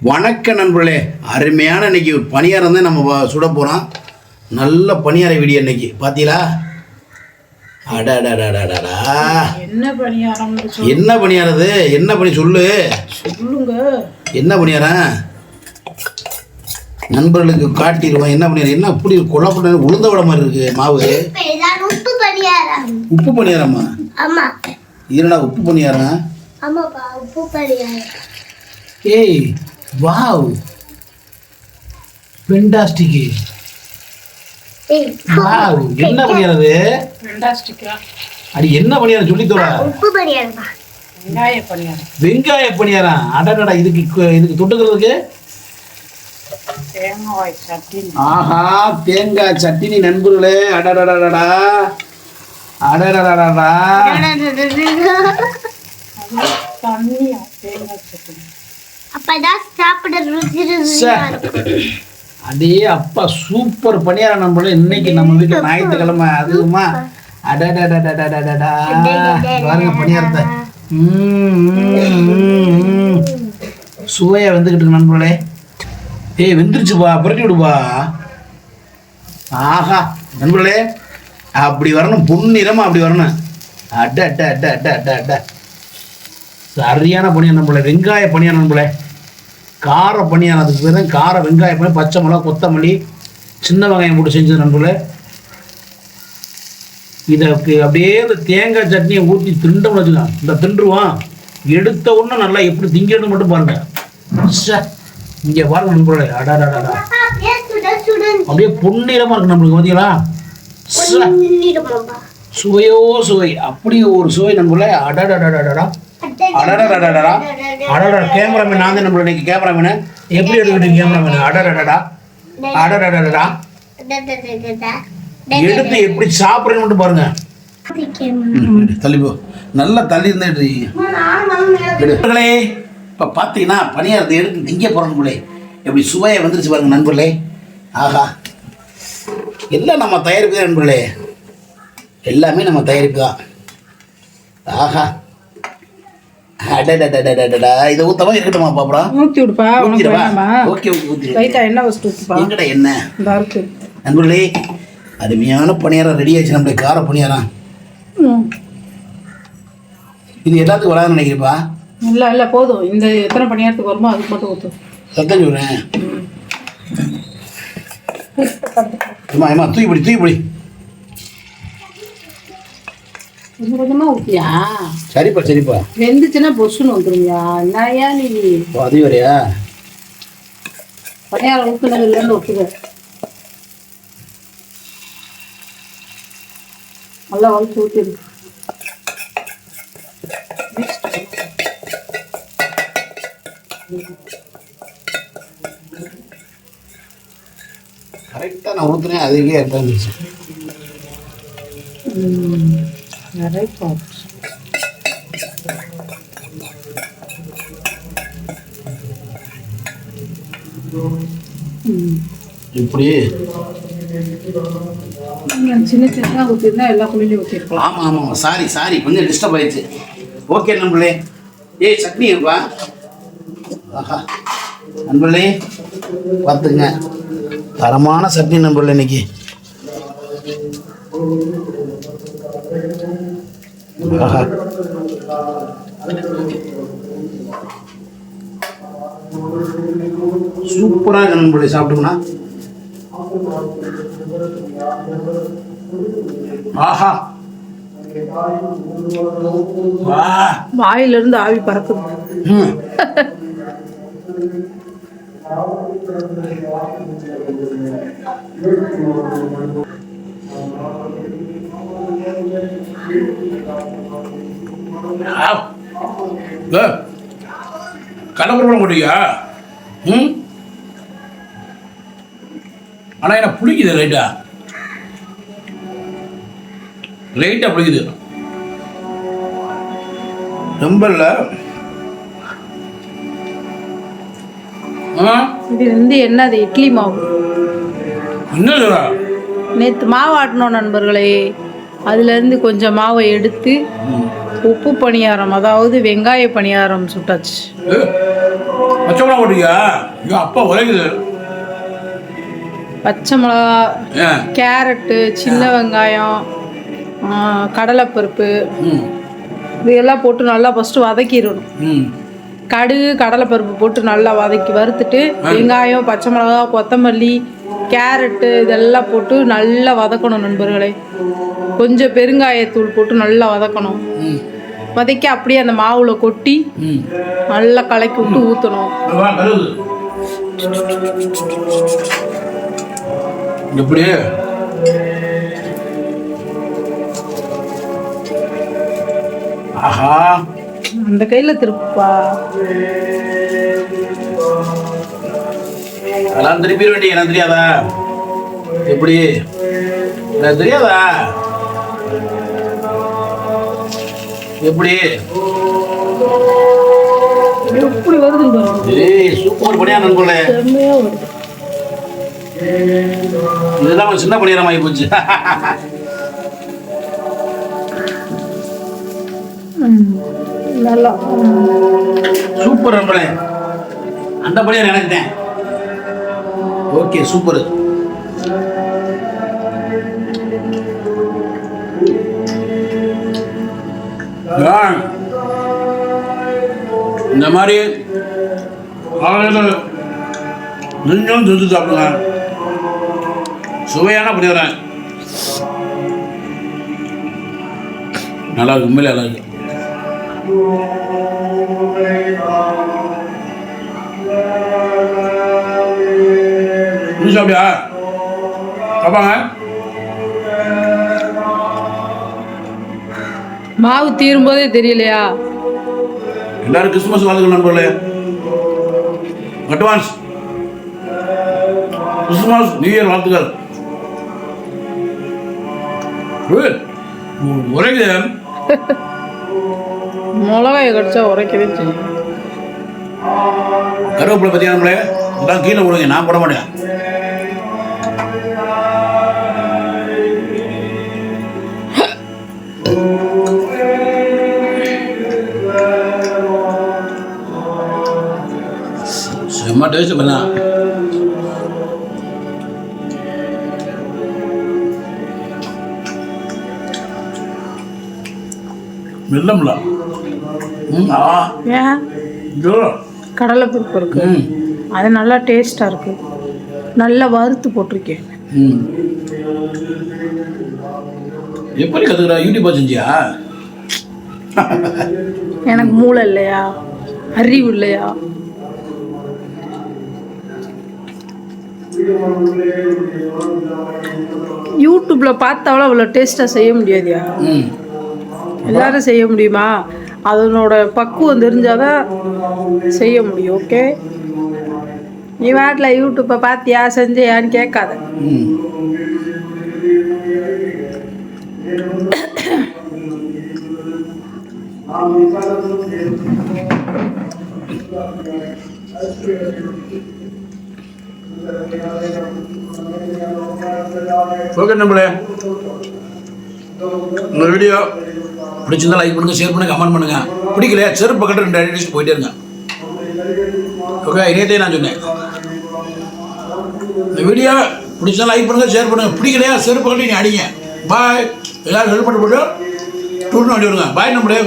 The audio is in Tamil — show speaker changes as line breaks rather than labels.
வணக்க நண்பர்களே, அருமையான இன்னைக்கு பணியாரம் தான் நம்ம சுட போகிறோம். நல்ல பணியார வீடியோ இன்னைக்கு பார்த்தீங்களா? அடடடடடடா,
என்ன பணியாரம்?
என்ன பணியாரது? என்ன பண்ணி சொல்லுங்க. என்ன பணியாரம் நண்பர்களுக்கு காட்டிடுவோம். என்ன பணியாரம்? என்ன அப்படி கொலை உளுந்த விட மாதிரி இருக்கு மாவு. உப்பு பணியாரமா?
ஆமா.
இதுடா உப்பு பணியாரம்?
ஆமாப்பா, உப்பு பணியாரம்.
ஏய் வாவ், ஃபென்டாஸ்டிக். வாவ், என்ன பணியாரது?
ஃபென்டாஸ்டிக்கா?
அடி என்ன பணியாரம் சொல்லி தோடா?
உப்பு பணியாரம்ப்பா.
வெங்காய பணியாரம்.
வெங்காய பணியாரம். அடடடா, இதுக்கு தொட்டுக்கிறதுக்கு
தேங்காய் சட்னி.
ஆஹா, தேங்காய் சட்னி நண்பர்களே. அடடடடடா அடடடடடா.
தண்ணியா தேங்காய் சட்னி.
அப்பதான் சாப்பிட ருசியா இருக்கும்.
அதே அப்பா, சூப்பர் பணியாரம் நண்பர்களே. இன்னைக்கு நம்ம வீட்டுல ஞாயிற்றுக்கிழமை அதுவுமா. அடடடடடடடா, பாருங்க பணியாரத்தை. சுவையா வந்துகிட்டு இருக்கு நண்பர்களே. ஏய் வெந்துருச்சுப்பா, புரட்டி விடுப்பா. ஆஹா நண்பர்களே, அப்படி வரணும், பொன்னிறமா அப்படி வரணும். அட அட அட அட அட அட, சரியான பணியாரம் நண்பர்களே. வெங்காய பணியாரம் நண்பர்களே, கார பணியாரம். அதுக்கு பேர் தான் கார வெங்காய பணியாரம். பச்சை மிளகா, கொத்தமல்லி, சின்ன வெங்காயம் போட்டு செஞ்சது நண்பர்களே. இதற்கு அப்படியே இந்த தேங்காய் சட்னியை ஊற்றி திண்டோம்னு வச்சுக்கலாம். இந்த திண்டுருவான் எடுத்த உடனே நல்லா எப்படி திங்கன்னு மட்டும் பாருங்க. இங்கே பாருங்க நண்பர்களே. அடாடாடா, அப்படியே பொன்னிறமா இருக்கு நம்மளுக்கு. பார்த்தீங்களா? சுவையோ சுவை, அப்படி ஒரு சுவை நண்பர்களே. அடாடாடாடாடா அடடடடடா அடடா. கேமராமேன் நான் தான் நம்மளோட இன்னைக்கு கேமராமேனு. எப்படி எடுத்துக்கிட்டீங்க கேமராமேனு? அடடடடா அடடடடா. எடுத்து எப்படி சாப்பிட்றேன்னு மட்டும் பாருங்க. தள்ளி போ, நல்லா தள்ளி இருந்துட்டு. இப்போ பார்த்தீங்கன்னா பணியாரத்தை எடுத்து திங்க போகிறோம் போலே. எப்படி சுவையை வந்துருச்சு பாருங்க நண்பர்களே. ஆஹா, எல்லாம் நம்ம தயாரிப்பு தான் நண்பர்களே. எல்லாமே நம்ம தயாரிப்பு தான். ஆஹா, அடடடடடடா. இதை ஊத்தமா இருக்கட்டுமா பாப்பா?
ஊத்தி விடுப்பா.
ஓகே, ஊத்தி
லைட்டா எண்ணெய் வச்சுட்டு ஊத்துப்பா.
எங்கடா என்ன நண்பர்களே? அருமையான பணியாரம் ரெடி ஆயிடுச்சு நம்மளுடைய கார பணியாரம். இது எல்லாத்துக்கும் வராதுன்னு நினைக்கிறப்பா?
இல்ல போதும். இந்த எத்தனை பணியாரத்துக்கு வருமோ அதுக்கு மட்டும் ஊத்து.
சத்தம் சொல்றேன். ஏமா தூக்கி
கொஞ்சமா ஊத்தியா?
சரிப்பா.
வெந்துச்சுன்னா பொசுன்னு வந்துருங்க. என்னையா நீ
அது வரையா?
பணியாரம் ஊத்துனது இல்லைன்னு ஒத்துக்க. நல்லா வலிச்சு ஊத்திடு.
கரெக்டாக நான் ஊற்றுனேன், அதுக்கே இருந்துச்சு. இப்படி
சின்ன சின்னதாக ஊற்றிருந்தா எல்லா குழிலையும் ஊற்றிருக்கலாம்.
ஆமாம், சாரி கொஞ்சம் டிஸ்டர்ப் ஆயிடுச்சு. ஓகே நண்பர்களே. ஏய் சட்னி இருப்பா. ஆஹா நண்பர்களே, பார்த்துங்க, தரமான சட்னி நண்பர்களே இன்னைக்கு. ஆஹா, சூப்பராக இருக்கு நண்பர்களே. சாப்பிட்டோம்னா ஆஹா,
வாயில இருந்து ஆவி பறக்குது.
கடற்கரை முடியா? ஆனால் என்ன பிடிக்குது, லைட்டாக பிடிக்குது. ரொம்ப இல்லை.
இது வந்து என்னது? இட்லி மாவு.
என்ன
நேற்று மாவு ஆட்டணும் நண்பர்களே. அதுலேருந்து கொஞ்சம் மாவை எடுத்து உப்பு பணியாரம், அதாவது வெங்காய பணியாரம் சுட்டாச்சு.
பச்சை மிளகா போட்டிருக்கியா? ஐயோ அப்பா உரைக்குது.
பச்சை மிளகா,
ஏன்?
கேரட்டு, சின்ன வெங்காயம், கடலைப்பருப்பு
ம்
இதெல்லாம் போட்டு நல்லா ஃபஸ்ட்டு வதக்கிடணும்.
ம்
கடுகு கடலைப்பருப்பு போட்டு நல்லா வறுத்துட்டு வெங்காயம், பச்சை மிளகா, கொத்தமல்லி, கேரட்டு இதெல்லாம் போட்டு நல்லா வதக்கணும் நண்பர்களே. கொஞ்சம் பெருங்காயத்தூள் போட்டு நல்லா வதக்கணும்.
ம்
வதக்கி அப்படியே அந்த மாவுல கொட்டி
ம்
நல்லா கலக்கி விட்டு ஊற்றணும்.
எப்படி? ஆஹா,
அந்த கையில் திருப்பா.
அதெல்லாம் திருப்பிட வேண்டிய எனக்கு தெரியாதா? எப்படி? எனக்கு தெரியாதா? எப்படி?
எப்படி வருதுன்னு பாருங்க.
ஏய் சூப்பர் பணியாரம் நண்பர்களே.
செம்மையா வருது.
இதுதான் ஒரு சின்ன பணியாரம் ஆகி போச்சு.
நல்லா
சூப்பர் நண்பர்களே. அந்த பணியாரம் எனக்கு தான். Okay super. இந்த மாதிரி நெஞ்சம் செஞ்சு சாப்பிடுங்க. சுவையான பணியாரம் நல்லா இருக்கு. உண்மையிலே நல்லா இருக்கு. சாப்பிடியா சாப்பாங்க.
மாவு தீரும் போதே தெரியலையா?
எல்லாரும் கிறிஸ்துமஸ் வாழ்த்துக்கள் நண்பர்களே. அட்வான்ஸ் கிறிஸ்துமஸ் நியூ இயர் வாழ்த்துக்கள். உரைக்கு
மிளகாயை கடிச்சா உரைக்கவே செய்யும்.
கருவேப்பிலை பற்றியானே எல்லாம் கீழே போடுங்க, நான் போட மாட்டேன். செம்ம டேஸ்ட் பண்ணா. மெல்லம்ல
கடலைப்பருப்பு இருக்கு, அது நல்லா டேஸ்டா இருக்கு. நல்லா வறுத்து போட்டிருக்கேன்.
எப்படி கத்துக்கிறா? யூடியூப் செஞ்சியா?
எனக்கு மூளை இல்லையா, அறிவு இல்லையா? யூடியூப்ல பார்த்தாலும் அவ்வளோ டேஸ்டா செய்ய முடியாதியா? எல்லாரும் செய்ய முடியுமா? அதனோட பக்குவம் தெரிஞ்சாதான் செய்ய முடியும். ஓகே, நீ வாட்டில் யூடியூப்பை பார்த்தியா செஞ்சியான்னு கேட்காத.
ஓகே நம்மளே, இந்த வீடியோ பிடிச்சிருந்தா லைக் பண்ணுங்க, ஷேர் பண்ணுங்க, கமெண்ட் பண்ணுங்க. பிடிக்கலையா செருப்பு பக்கத்தில் 2 அடிச்சு போயிட்டே இருங்க. ஓகே, இணையத்தையும் நான் சொன்னேன். இந்த வீடியோ பிடிச்சா லைக் பண்ணுங்க, ஷேர் பண்ணுங்க. பிடிக்கலையா செருப்பு பக்கத்தில் நீ அடிங்க. பாய். எல்லாரும் ஹெல்ப் பண்ணி போட்டு டூர்னு அடி விடுங்க. பாய் நம்மளே.